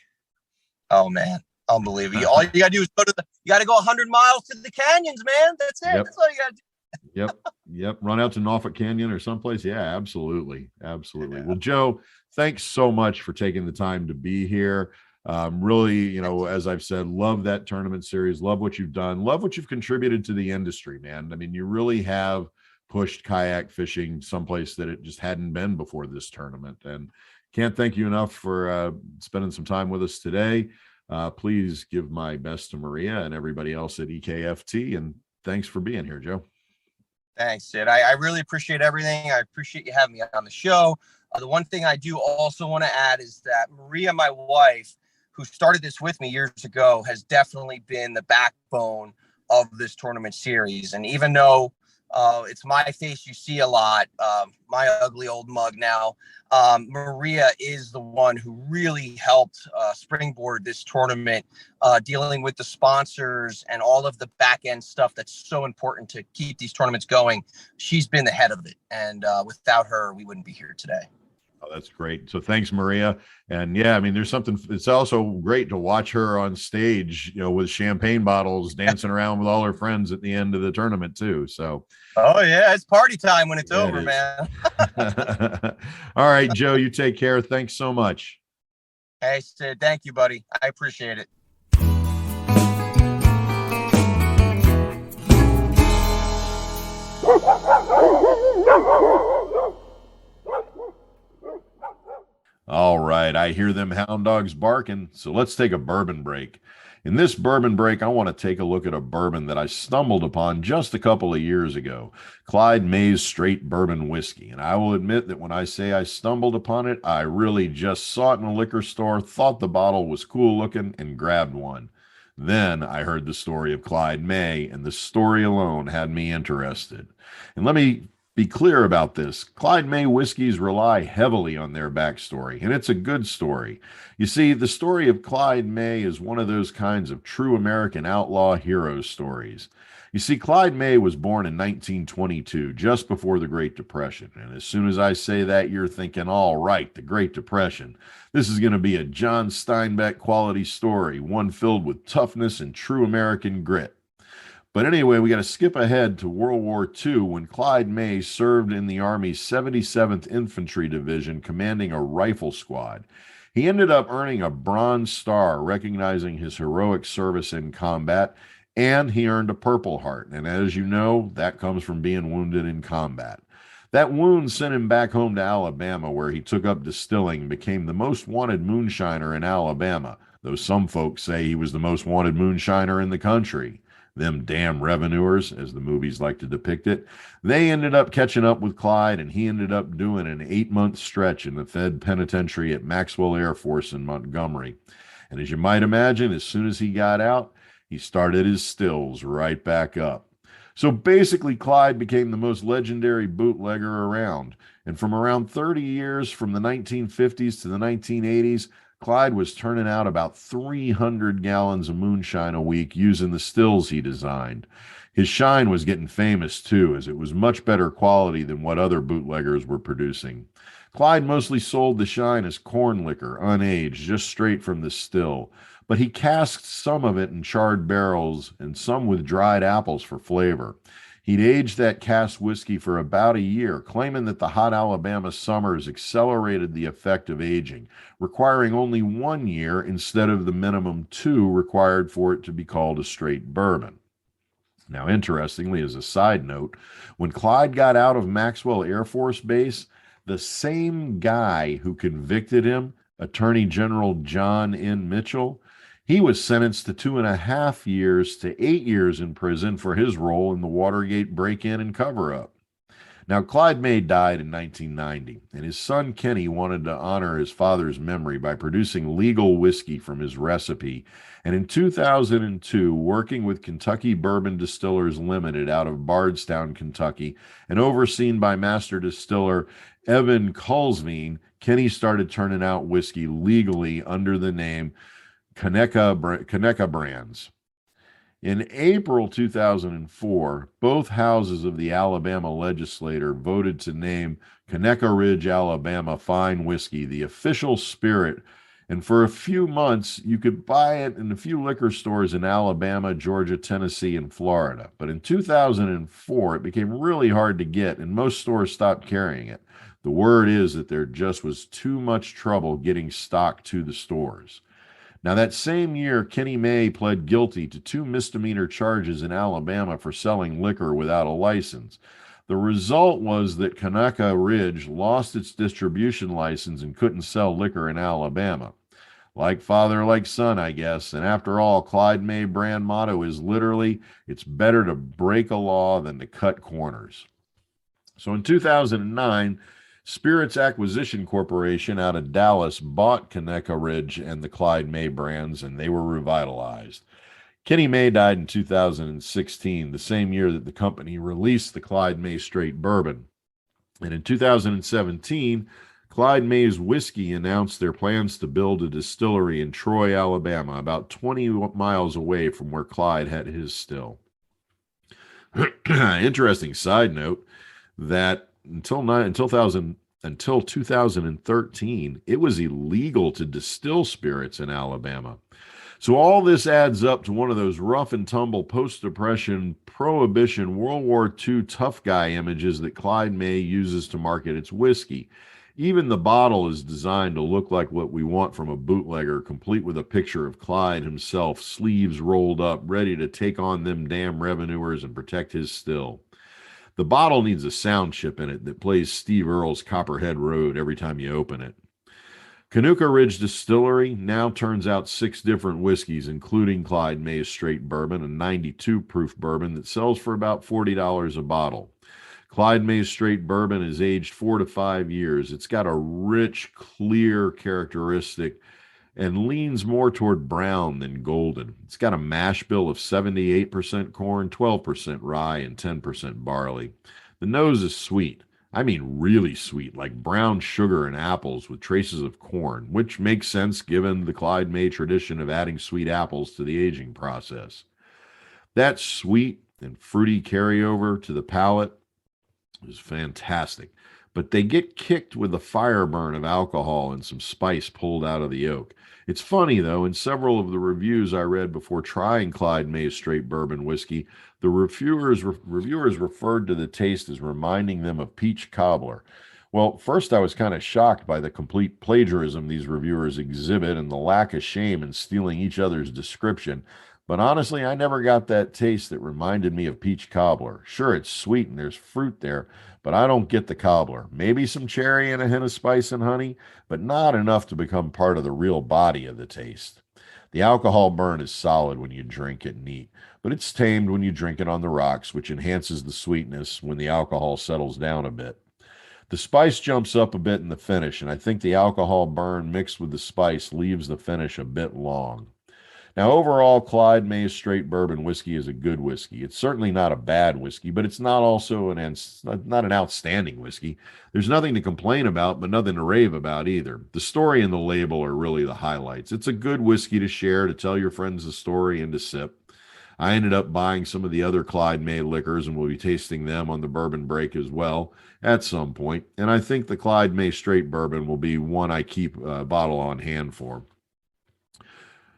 Oh man, unbelievable! All you gotta do is you gotta go 100 miles to the canyons, man. That's it. Yep. That's all you gotta do. Yep. Run out to Norfolk Canyon or someplace. Yeah, absolutely. Yeah. Well, Joe, thanks so much for taking the time to be here. Really, as I've said, love that tournament series, love what you've done, love what you've contributed to the industry, man. I mean, you really have pushed kayak fishing someplace that it just hadn't been before this tournament, and can't thank you enough for spending some time with us today. Please give my best to Maria and everybody else at EKFT, and thanks for being here, Joe. Thanks, Sid. I really appreciate everything. I appreciate you having me on the show. The one thing I do also want to add is that Maria, my wife, who started this with me years ago, has definitely been the backbone of this tournament series. And even though it's my face you see a lot, my ugly old mug now, Maria is the one who really helped springboard this tournament, dealing with the sponsors and all of the back end stuff that's so important to keep these tournaments going. She's been the head of it. And without her, we wouldn't be here today. Oh, that's great. So thanks, Maria. And yeah, I mean, it's also great to watch her on stage, with champagne bottles dancing around with all her friends at the end of the tournament too. So. Oh yeah, it's party time when it's over, man. All right, Joe, you take care. Thanks so much. Hey, Sid, thank you, buddy. I appreciate it. All right, I hear them hound dogs barking, so let's take a bourbon break. In this bourbon break, I want to take a look at a bourbon that I stumbled upon just a couple of years ago, Clyde May's Straight Bourbon Whiskey. And I will admit that when I say I stumbled upon it, I really just saw it in a liquor store, thought the bottle was cool looking, and grabbed one. Then I heard the story of Clyde May, and the story alone had me interested. And let me be clear about this. Clyde May whiskeys rely heavily on their backstory, and it's a good story. You see, the story of Clyde May is one of those kinds of true American outlaw hero stories. You see, Clyde May was born in 1922, just before the Great Depression. And as soon as I say that, you're thinking, all right, the Great Depression. This is going to be a John Steinbeck quality story, one filled with toughness and true American grit. But anyway, we got to skip ahead to World War II when Clyde May served in the Army's 77th Infantry Division, commanding a rifle squad. He ended up earning a Bronze Star, recognizing his heroic service in combat, and he earned a Purple Heart. And as you know, that comes from being wounded in combat. That wound sent him back home to Alabama, where he took up distilling and became the most wanted moonshiner in Alabama, though some folks say he was the most wanted moonshiner in the country. Them damn revenuers, as the movies like to depict it. They ended up catching up with Clyde, and he ended up doing an 8-month stretch in the Fed penitentiary at Maxwell Air Force in Montgomery. And as you might imagine, as soon as he got out, he started his stills right back up. So basically, Clyde became the most legendary bootlegger around. And from around 30 years, from the 1950s to the 1980s, Clyde was turning out about 300 gallons of moonshine a week using the stills he designed. His shine was getting famous too, as it was much better quality than what other bootleggers were producing. Clyde mostly sold the shine as corn liquor, unaged, just straight from the still, but he casked some of it in charred barrels and some with dried apples for flavor. He'd aged that cask whiskey for about a year, claiming that the hot Alabama summers accelerated the effect of aging, requiring only 1 year instead of the minimum 2 required for it to be called a straight bourbon. Now, interestingly, as a side note, when Clyde got out of Maxwell Air Force Base, the same guy who convicted him, Attorney General John N. Mitchell, he was sentenced to 2.5 years to 8 years in prison for his role in the Watergate break-in and cover-up. Now, Clyde May died in 1990, and his son Kenny wanted to honor his father's memory by producing legal whiskey from his recipe. And in 2002, working with Kentucky Bourbon Distillers Limited out of Bardstown, Kentucky, and overseen by master distiller Evan Kulsveen, Kenny started turning out whiskey legally under the name Conecuh Brands. In April 2004, both houses of the Alabama legislature voted to name Conecuh Ridge, Alabama Fine Whiskey the official spirit, and for a few months you could buy it in a few liquor stores in Alabama, Georgia, Tennessee, and Florida. But in 2004, it became really hard to get, and most stores stopped carrying it. The word is that there just was too much trouble getting stock to the stores. Now, that same year, Kenny May pled guilty to 2 misdemeanor charges in Alabama for selling liquor without a license. The result was that Conecuh Ridge lost its distribution license and couldn't sell liquor in Alabama. Like father, like son, I guess. And after all, Clyde May brand motto is literally, it's better to break a law than to cut corners. So in 2009, Spirits Acquisition Corporation out of Dallas bought Conecuh Ridge and the Clyde May brands, and they were revitalized. Kenny May died in 2016, the same year that the company released the Clyde May Straight Bourbon. And in 2017, Clyde May's Whiskey announced their plans to build a distillery in Troy, Alabama, about 20 miles away from where Clyde had his still. Interesting side note that until 2013, it was illegal to distill spirits in Alabama. So all this adds up to one of those rough and tumble post-depression, prohibition, World War II tough guy images that Clyde May uses to market its whiskey. Even the bottle is designed to look like what we want from a bootlegger, complete with a picture of Clyde himself, sleeves rolled up, ready to take on them damn revenuers and protect his still. The bottle needs a sound chip in it that plays Steve Earle's Copperhead Road every time you open it. Conecuh Ridge Distillery now turns out 6 different whiskeys, including Clyde May's Straight Bourbon, a 92 proof bourbon that sells for about $40 a bottle. Clyde May's Straight Bourbon is aged 4 to 5 years. It's got a rich, clear characteristic and leans more toward brown than golden. It's got a mash bill of 78% corn, 12% rye, and 10% barley. The nose is sweet. I mean really sweet, like brown sugar and apples with traces of corn, which makes sense given the Clyde May tradition of adding sweet apples to the aging process. That sweet and fruity carryover to the palate is fantastic, but they get kicked with the fire burn of alcohol and some spice pulled out of the oak. It's funny, though, in several of the reviews I read before trying Clyde May's Straight Bourbon whiskey, the reviewers referred to the taste as reminding them of peach cobbler. Well, first I was kind of shocked by the complete plagiarism these reviewers exhibit and the lack of shame in stealing each other's description. But honestly, I never got that taste that reminded me of peach cobbler. Sure, it's sweet and there's fruit there, but I don't get the cobbler. Maybe some cherry and a hint of spice and honey, but not enough to become part of the real body of the taste. The alcohol burn is solid when you drink it neat, but it's tamed when you drink it on the rocks, which enhances the sweetness when the alcohol settles down a bit. The spice jumps up a bit in the finish, and I think the alcohol burn mixed with the spice leaves the finish a bit long. Now, overall, Clyde May Straight Bourbon Whiskey is a good whiskey. It's certainly not a bad whiskey, but it's not also not an outstanding whiskey. There's nothing to complain about, but nothing to rave about either. The story and the label are really the highlights. It's a good whiskey to share, to tell your friends the story, and to sip. I ended up buying some of the other Clyde May liquors, and we'll be tasting them on the Bourbon Break as well at some point. And I think the Clyde May Straight Bourbon will be one I keep a bottle on hand for.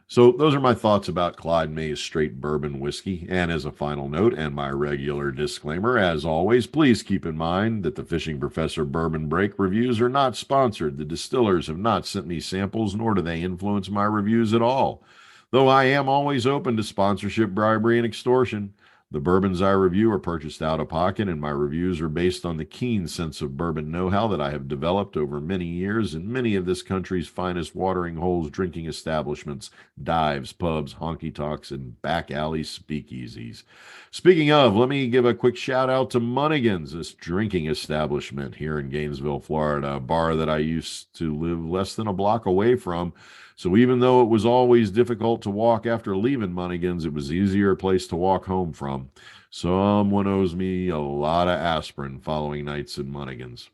So those are my thoughts about Clyde May's Straight Bourbon Whiskey. And as a final note and my regular disclaimer, as always, please keep in mind that the Fishing Professor Bourbon Break reviews are not sponsored. The distillers have not sent me samples, nor do they influence my reviews at all. Though I am always open to sponsorship, bribery, and extortion. The bourbons I review are purchased out of pocket, and my reviews are based on the keen sense of bourbon know-how that I have developed over many years in many of this country's finest watering holes, drinking establishments, dives, pubs, honky-tonks, and back alley speakeasies. Speaking of, let me give a quick shout-out to Munnigan's, this drinking establishment here in Gainesville, Florida, a bar that I used to live less than a block away from. So even though it was always difficult to walk after leaving Munnigan's, it was an easier place to walk home from. Someone owes me a lot of aspirin following nights in Munnigan's.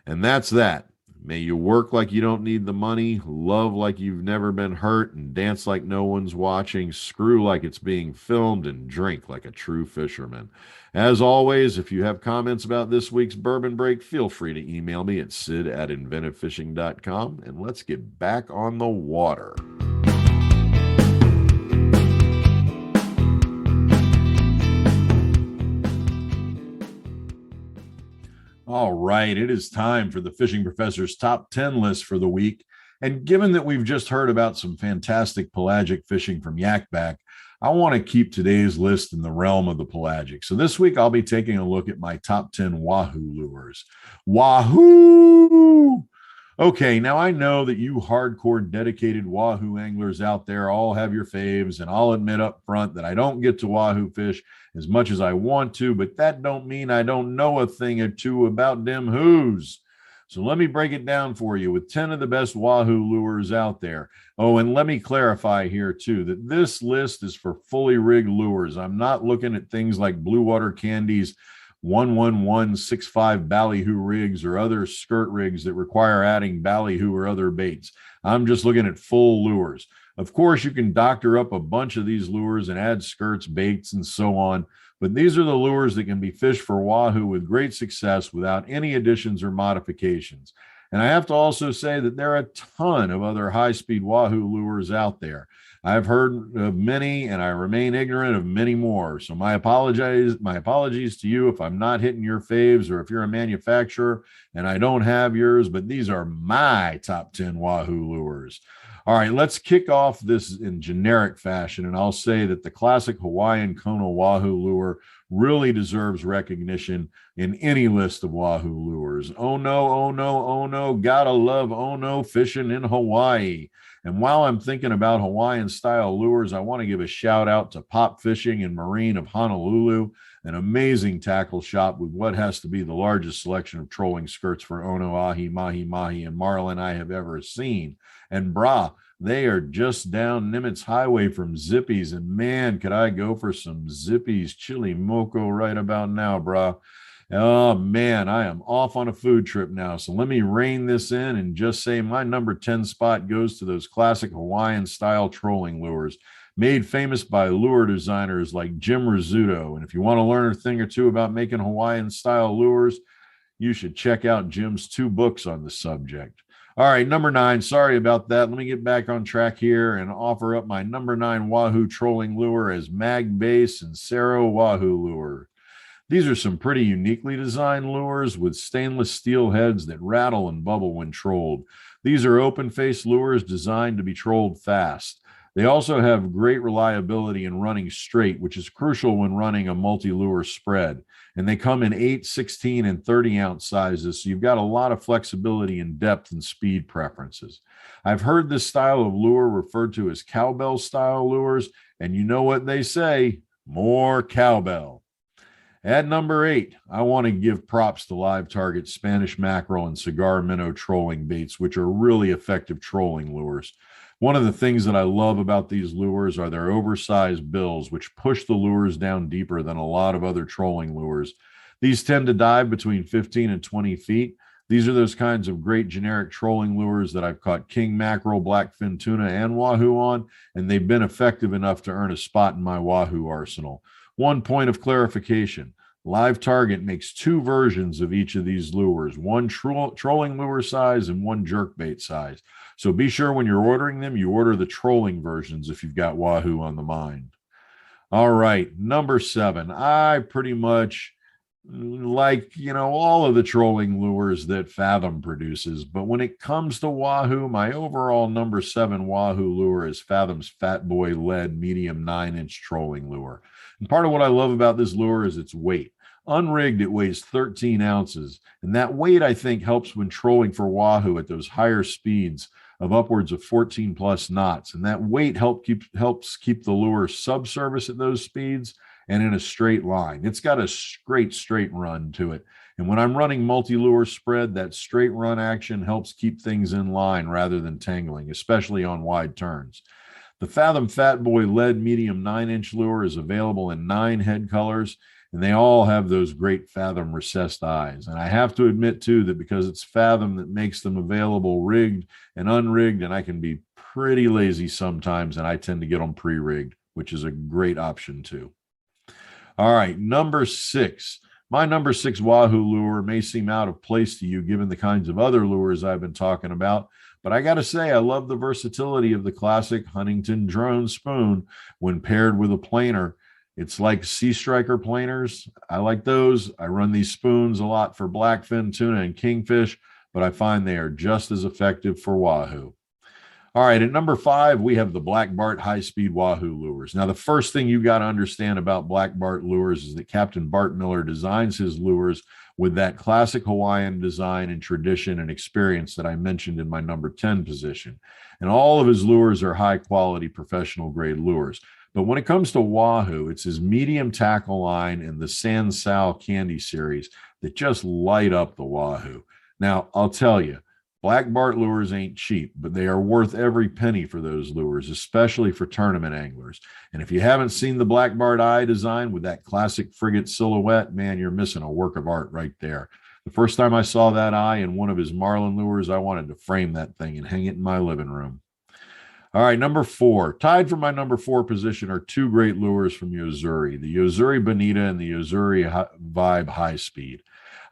And that's that. May you work like you don't need the money, love like you've never been hurt, and dance like no one's watching, screw like it's being filmed, and drink like a true fisherman. As always, if you have comments about this week's Bourbon Break, feel free to email me at sid@inventivefishing.com, and let's get back on the water. All right, it is time for the Fishing Professor's Top 10 list for the week. And given that we've just heard about some fantastic pelagic fishing from Yakback, I want to keep today's list in the realm of the pelagic. So this week, I'll be taking a look at my top 10 Wahoo lures. Wahoo! Okay, now I know that you hardcore dedicated Wahoo anglers out there all have your faves, and I'll admit up front that I don't get to Wahoo fish as much as I want to, but that don't mean I don't know a thing or two about them whoos. So let me break it down for you with 10 of the best Wahoo lures out there. Oh, and let me clarify here too, that this list is for fully rigged lures. I'm not looking at things like Blue Water Candy's 11165 ballyhoo rigs or other skirt rigs that require adding ballyhoo or other baits. I'm just looking at full lures. Of course, you can doctor up a bunch of these lures and add skirts, baits, and so on, but these are the lures that can be fished for Wahoo with great success without any additions or modifications. And I have to also say that there are a ton of other high-speed Wahoo lures out there. I've heard of many, and I remain ignorant of many more. So my apologies to you if I'm not hitting your faves, or if you're a manufacturer and I don't have yours, but these are my top 10 Wahoo lures. All right, let's kick off this in generic fashion, and I'll say that the classic Hawaiian Kona Wahoo lure really deserves recognition in any list of Wahoo lures. Oh no, oh no, oh no, gotta love oh no fishing in Hawaii. And while I'm thinking about Hawaiian-style lures, I want to give a shout-out to Pop Fishing and Marine of Honolulu, an amazing tackle shop with what has to be the largest selection of trolling skirts for ono, ahi, mahi, and marlin I have ever seen. And brah, they are just down Nimitz Highway from Zippy's, and man, could I go for some Zippy's chili moco right about now, brah. Oh man, I am off on a food trip now. So let me rein this in and just say my number 10 spot goes to those classic Hawaiian style trolling lures made famous by lure designers like Jim Rizzuto. And if you want to learn a thing or two about making Hawaiian style lures, you should check out Jim's 2 books on the subject. All right, number 9. Sorry about that. Let me get back on track here and offer up my number 9 Wahoo trolling lure as Mag Base and Cerro Wahoo lure. These are some pretty uniquely designed lures with stainless steel heads that rattle and bubble when trolled. These are open-face lures designed to be trolled fast. They also have great reliability in running straight, which is crucial when running a multi-lure spread. And they come in 8, 16, and 30-ounce sizes, so you've got a lot of flexibility in depth and speed preferences. I've heard this style of lure referred to as cowbell-style lures, and you know what they say, more cowbell. At number 8, I want to give props to Live Target's Spanish Mackerel and Cigar Minnow trolling baits, which are really effective trolling lures. One of the things that I love about these lures are their oversized bills, which push the lures down deeper than a lot of other trolling lures. These tend to dive between 15 and 20 feet. These are those kinds of great generic trolling lures that I've caught king mackerel, blackfin tuna, and wahoo on, and they've been effective enough to earn a spot in my wahoo arsenal. One point of clarification. Live Target makes two versions of each of these lures, one trolling lure size and one jerkbait size. So be sure when you're ordering them, you order the trolling versions if you've got wahoo on the mind. All right, number 7. I pretty much like, all of the trolling lures that Fathom produces. But when it comes to wahoo, my overall number 7 wahoo lure is Fathom's Fat Boy lead medium 9-inch trolling lure. And part of what I love about this lure is its weight. Unrigged, it weighs 13 ounces. And that weight, I think, helps when trolling for wahoo at those higher speeds of upwards of 14 plus knots. And that weight helps keep the lure subsurface at those speeds and in a straight line. It's got a great straight run to it. And when I'm running multi-lure spread, that straight run action helps keep things in line rather than tangling, especially on wide turns. The Fathom Fat Boy lead medium 9-inch lure is available in 9 head colors, and they all have those great Fathom recessed eyes. And I have to admit, too, that because it's Fathom that makes them available rigged and unrigged, and I can be pretty lazy sometimes, and I tend to get them pre-rigged, which is a great option, too. All right, number 6. My number 6 wahoo lure may seem out of place to you given the kinds of other lures I've been talking about, but I got to say I love the versatility of the classic Huntington drone spoon when paired with a planer. It's like Sea Striker planers. I like those. I run these spoons a lot for blackfin tuna and kingfish, but I find they are just as effective for wahoo. All right, at number 5, we have the Black Bart high-speed wahoo lures. Now, the first thing you got to understand about Black Bart lures is that Captain Bart Miller designs his lures with that classic Hawaiian design and tradition and experience that I mentioned in my number 10 position. And all of his lures are high-quality professional-grade lures. But when it comes to wahoo, it's his medium tackle line and the San Sal Candy series that just light up the wahoo. Now, I'll tell you, Black Bart lures ain't cheap, but they are worth every penny for those lures, especially for tournament anglers. And if you haven't seen the Black Bart eye design with that classic frigate silhouette, man, you're missing a work of art right there. The first time I saw that eye in one of his marlin lures, I wanted to frame that thing and hang it in my living room. All right, number 4. Tied for my number 4 position are 2 great lures from Yo-Zuri, the Yo-Zuri Bonita and the Yo-Zuri Vibe High Speed.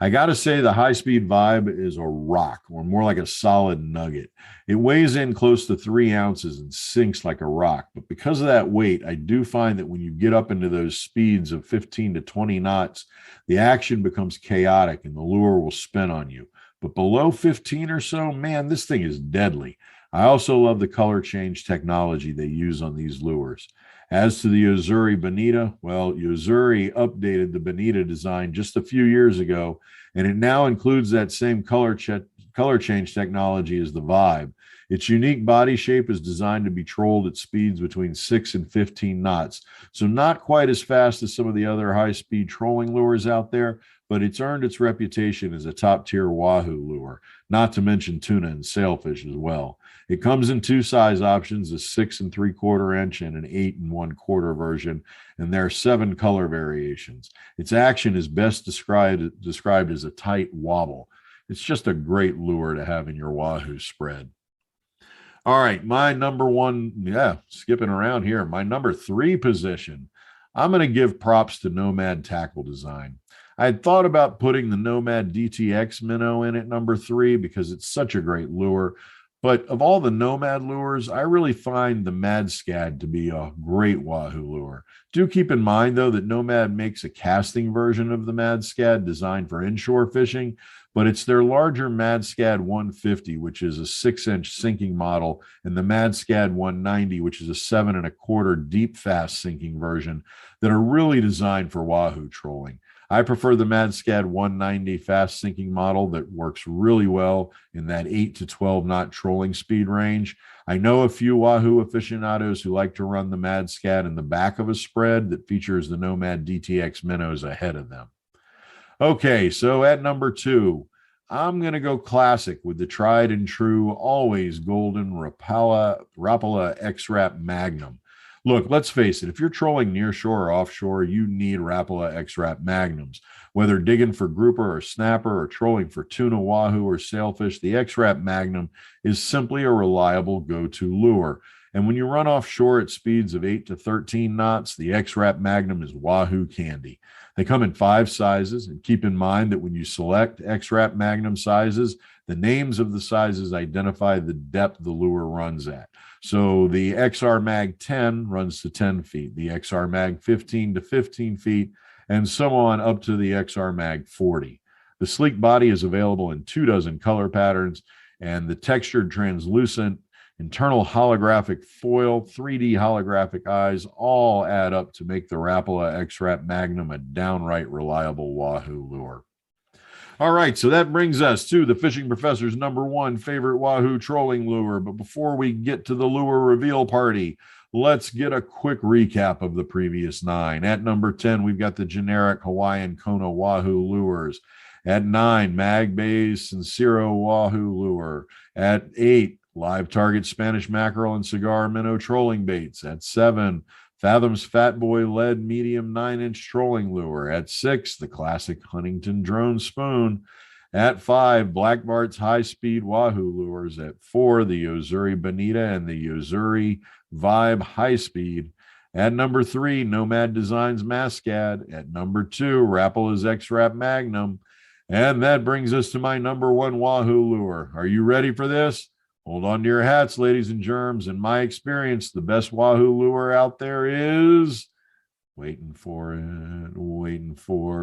I got to say the high-speed Vibe is a rock, or more like a solid nugget. It weighs in close to 3 ounces and sinks like a rock. But because of that weight, I do find that when you get up into those speeds of 15 to 20 knots, the action becomes chaotic and the lure will spin on you. But below 15 or so, man, this thing is deadly. I also love the color change technology they use on these lures. As to the Yo-Zuri Bonita, well, Yo-Zuri updated the Bonita design just a few years ago, and it now includes that same color change technology as the Vibe. Its unique body shape is designed to be trolled at speeds between 6 and 15 knots, so not quite as fast as some of the other high-speed trolling lures out there, but it's earned its reputation as a top-tier wahoo lure, not to mention tuna and sailfish as well. It comes in 2 size options, a 6 3/4 inch and an 8 1/4 version, and there are 7 color variations. Its action is best described as a tight wobble. It's just a great lure to have in your wahoo spread. All right, my number 1, skipping around here, my number 3 position, I'm going to give props to Nomad Tackle Design. I had thought about putting the Nomad DTX Minnow in at number 3 because it's such a great lure. But of all the Nomad lures, I really find the Mad Scad to be a great wahoo lure. Do keep in mind, though, that Nomad makes a casting version of the Mad Scad designed for inshore fishing, but it's their larger Mad Scad 150, which is a 6-inch sinking model, and the Mad Scad 190, which is a 7 1/4 deep fast sinking version, that are really designed for wahoo trolling. I prefer the Mad Scad 190 fast sinking model that works really well in that 8 to 12 knot trolling speed range. I know a few wahoo aficionados who like to run the Mad Scad in the back of a spread that features the Nomad DTX minnows ahead of them. Okay, so at number 2, I'm going to go classic with the tried and true, always golden Rapala X-Rap Magnum. Look, let's face it, if you're trolling near shore or offshore, you need Rapala X-Rap Magnums. Whether digging for grouper or snapper or trolling for tuna, wahoo, or sailfish, the X-Rap Magnum is simply a reliable go-to lure. And when you run offshore at speeds of 8 to 13 knots, the X-Rap Magnum is wahoo candy. They come in 5 sizes, and keep in mind that when you select X-Rap Magnum sizes, the names of the sizes identify the depth the lure runs at. So the XR Mag 10 runs to 10 feet, the XR Mag 15 to 15 feet, and so on up to the XR Mag 40. The sleek body is available in 24 color patterns, and the textured translucent internal holographic foil, 3D holographic eyes all add up to make the Rapala X-Rap Magnum a downright reliable wahoo lure. All right, so that brings us to the Fishing Professor's #1 favorite wahoo trolling lure. But before we get to the lure reveal party, let's get a quick recap of the previous 9. At number 10, we've got the generic Hawaiian Kona wahoo lures. At 9, Mag Bay's Sincero wahoo lure. At 8, Live Target Spanish Mackerel and Cigar Minnow trolling baits. At 7, Fathom's Fat Boy Lead Medium 9-inch trolling lure. At 6, the classic Huntington Drone Spoon. At 5, Black Bart's High Speed Wahoo Lures. At 4, the Yozuri Bonita and the Yozuri Vibe High Speed. At number 3, Nomad Designs Mascad. At number 2, Rapala's X-Rap Magnum. And that brings us to my #1 wahoo lure. Are you ready for this? Hold on to your hats, ladies and germs. In my experience, the best wahoo lure out there is waiting for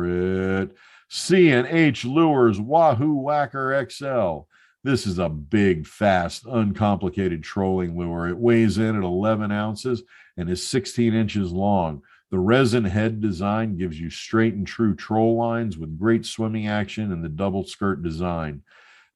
it. C&H Lures Wahoo Whacker XL. This is a big, fast, uncomplicated trolling lure. It weighs in at 11 ounces and is 16 inches long. The resin head design gives you straight and true troll lines with great swimming action and the double skirt design.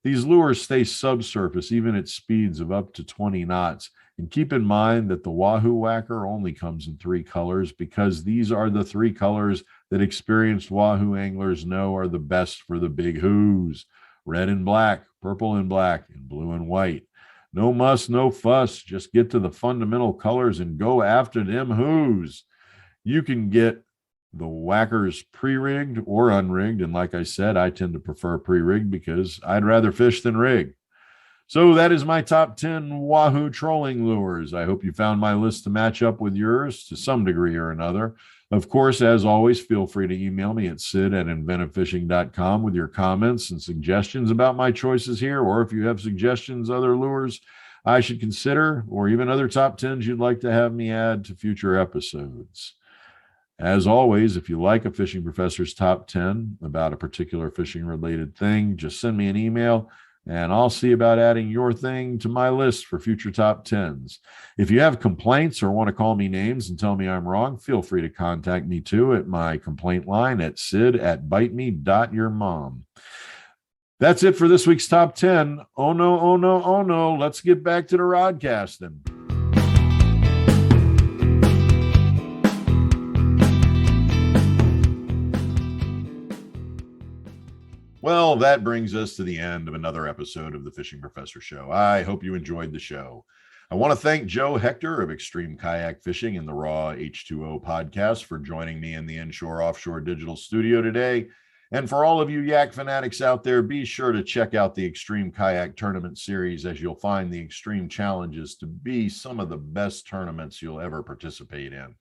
These lures stay subsurface even at speeds of up to 20 knots. And keep in mind that the Wahoo Whacker only comes in 3 colors because these are the 3 colors that experienced wahoo anglers know are the best for the big whoos: red and black, purple and black, and blue and white. No muss, no fuss. Just get to the fundamental colors and go after them whoos. You can get the Whackers pre-rigged or unrigged. And like I said, I tend to prefer pre-rigged because I'd rather fish than rig. So that is my top 10 wahoo trolling lures. I hope you found my list to match up with yours to some degree or another. Of course, as always, feel free to email me at sid@inventivefishing.com with your comments and suggestions about my choices here, or if you have suggestions, other lures I should consider, or even other top 10s you'd like to have me add to future episodes. As always, if you like a Fishing Professor's top 10 about a particular fishing related thing, just send me an email and I'll see about adding your thing to my list for future top 10s. If you have complaints or want to call me names and tell me I'm wrong, feel free to contact me too at my complaint line at sid@biteme.yourmom. That's it for this week's top 10. Oh no. Let's get back to the rodcasting. Well, that brings us to the end of another episode of the Fishing Professor Show. I hope you enjoyed the show. I want to thank Joe Hector of Extreme Kayak Fishing and the Raw H2O podcast for joining me in the inshore Offshore Digital Studio today. And for all of you yak fanatics out there, be sure to check out the Extreme Kayak Tournament Series, as you'll find the Extreme Challenges to be some of the best tournaments you'll ever participate in.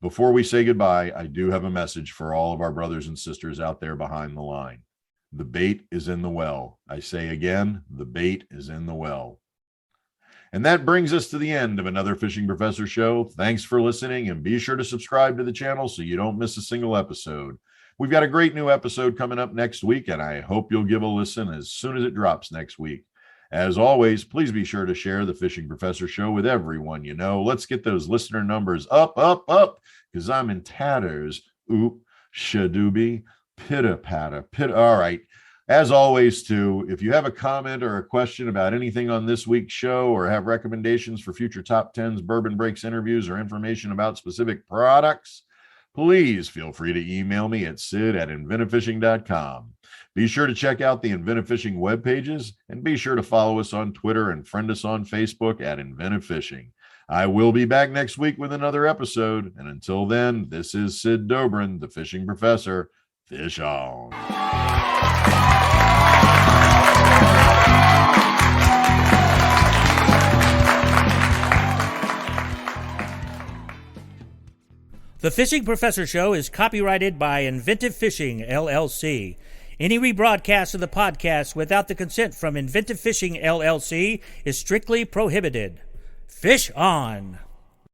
Before we say goodbye, I do have a message for all of our brothers and sisters out there behind the line. The bait is in the well. I say again, the bait is in the well. And that brings us to the end of another Fishing Professor Show. Thanks for listening, and be sure to subscribe to the channel so you don't miss a single episode. We've got a great new episode coming up next week, and I hope you'll give a listen as soon as it drops next week. As always, please be sure to share the Fishing Professor Show with everyone you know. Let's get those listener numbers up, because I'm in tatters. Oop, shadooby. Pitter-patter. All right. As always, too, if you have a comment or a question about anything on this week's show, or have recommendations for future top 10s, Bourbon Breaks interviews, or information about specific products, please feel free to email me at sid@inventivefishing.com. Be sure to check out the Inventive Fishing web pages, and be sure to follow us on Twitter and friend us on Facebook at Inventive Fishing. I will be back next week with another episode, and until then, this is Sid Dobrin, the fishing professor. Fish on. The Fishing Professor Show is copyrighted by Inventive Fishing, LLC. Any rebroadcast of the podcast without the consent from Inventive Fishing, LLC is strictly prohibited. Fish on!